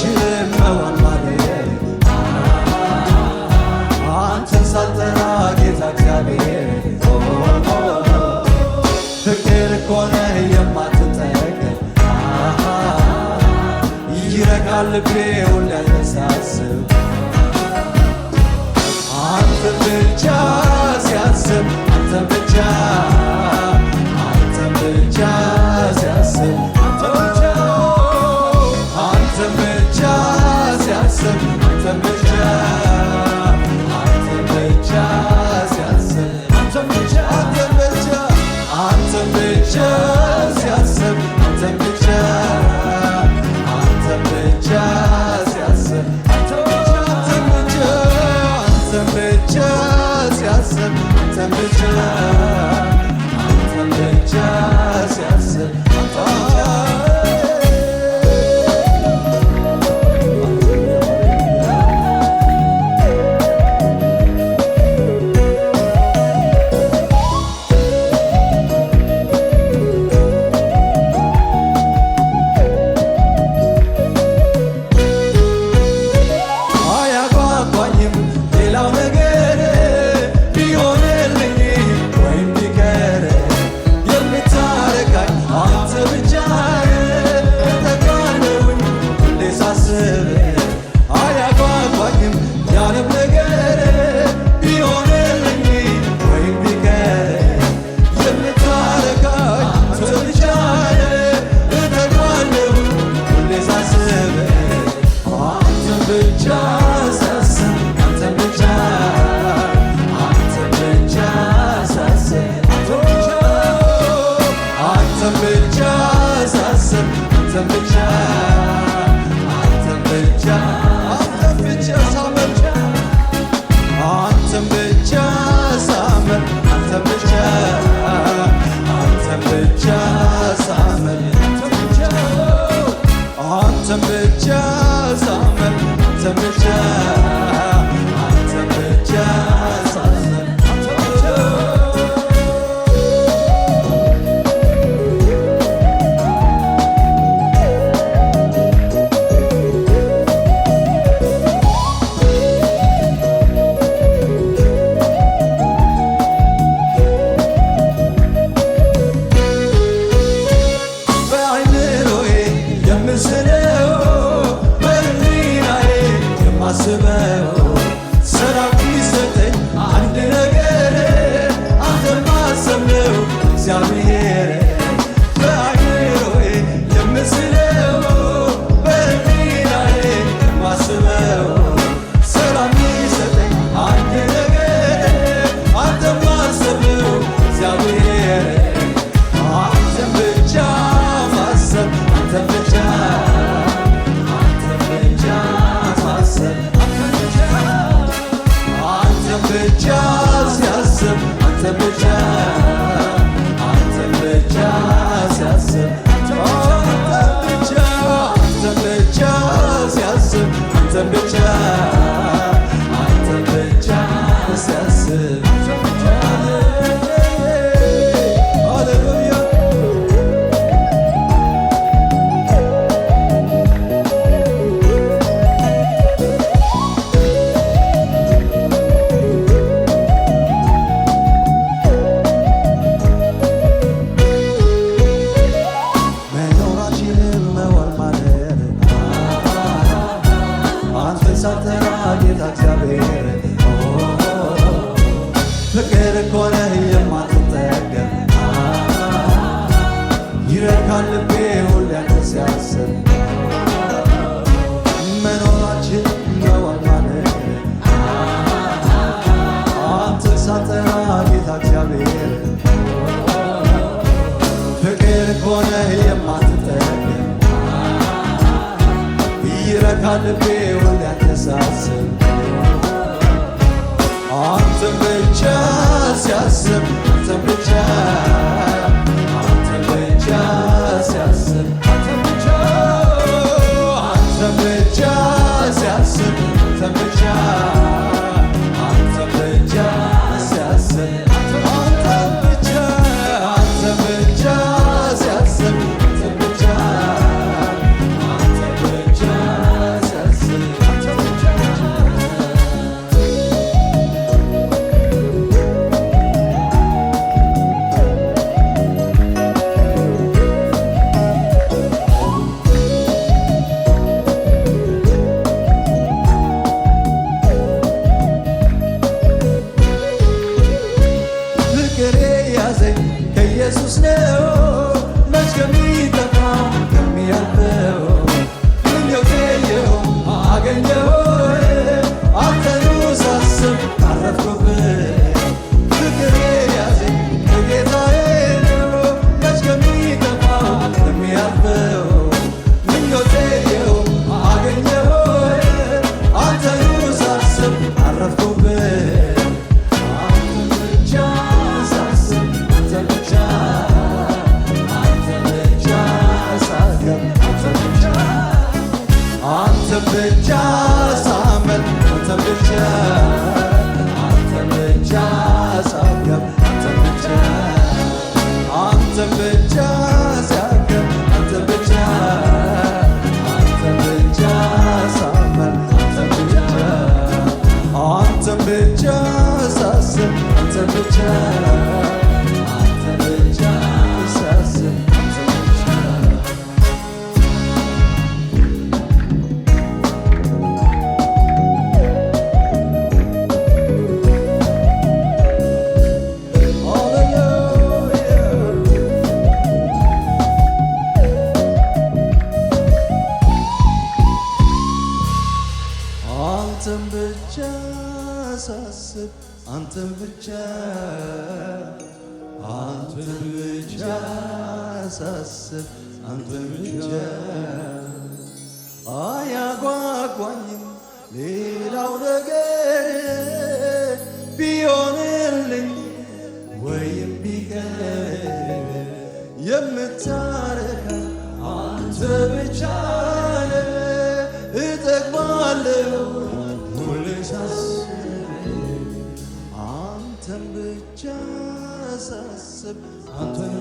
አልችልም መዋል ማለት አንተን ሳልጠራ ጌታ እግዚአብሔር ፍቅር እኮ ነህ የማትጠገብ ይረካል ልቤ ሁሌ ሳስብ አንተን ብቻ ሲያስብ አንተን ብቻ ሲያስብ አንተን ብቻ ሲያስብ አንተን ብቻ ሲያስብ አንተን ብቻ አንተን ብቻ ሲያስብ አንተን ብቻ ሲያስብ አንተን ብቻ ሲያስብ አንተን ብቻ ሲያስብ አያጓጓኝም ሌላው ነገር ቢሆንልኝ ወይም ቢቀር የምታረካኝ አንተ ብቻ ተቃለውኝ ሁሌ ሳስብ አያጓጓኝም ያለም ነገር ቢሆንልኝ ወይም ቢቀር የምታረካኝ አንተ ብቻ ተቃለውኝ ሁሌ ሳስብ አንተን ብቻ ሳስብ አንተን ብቻ ሳስብ አንተን ብቻ ሳስብ አንተን ብቻ ሳመር አንተን ብቻ ሳመር አንተን ብቻ ሳመር አንተን ብቻ ሳመር አንተን ብቻ ሳመር በአይምሮዬ የምስለው በህሊናዬ የማስበው ሰላም ይሰጠኝ አንድ ነገር አንተን ማሰብ ነው እግዚአብሔር በአይምሮዬ የምስለው በህሊናዬ የማስበው ሰላም ይሰጠኝ አንድ ነገር አንተን ማሰብ ነው እግዚአብሔር አንተን ብቻ ማሰብ አንተን ብቻ ማሰብ አንተን ብቻ ሲያስብ አንተን ብቻ ሲያስብ አንተን ብቻ ሲያስብ አንተን ብቻ ሲያስብ ሃሌሉያ መኖራችንም መዋል ማደር አንተን ሳልጠራ ጌታ እግዚአብሔር ፍቅር እኮ ነህ የማትጠገብ ይረካል ልቤ ሁሌ አንተን ሲያስብ መኖራችን መዋል ማደር አንተን ሳልጠራ ጌታ እግዚአብሔር ፍቅር እኮ ነህ የማትጠገብ ይረካል ልቤ ሁሌ አንተን ሳስብ አንተን ብቻ ሲያስብ አንተን ብቻ ሲያስብ አንተን ብቻ ሲያስብ አንተን ብቻ ሲያስብ አንተን ብቻ ሳስብ አንተን ብቻ አንተን ብቻ ሳስብ አንተን ብቻ አያጓጓኝም ሌላው ነገር ቢሆንልኝ ወይም ቢቀር የምታረካ አንተ ብቻ ነህ እጠግባለሁ ሁሌ ሳስብ አንተን ብቻ ሳስብ አንተን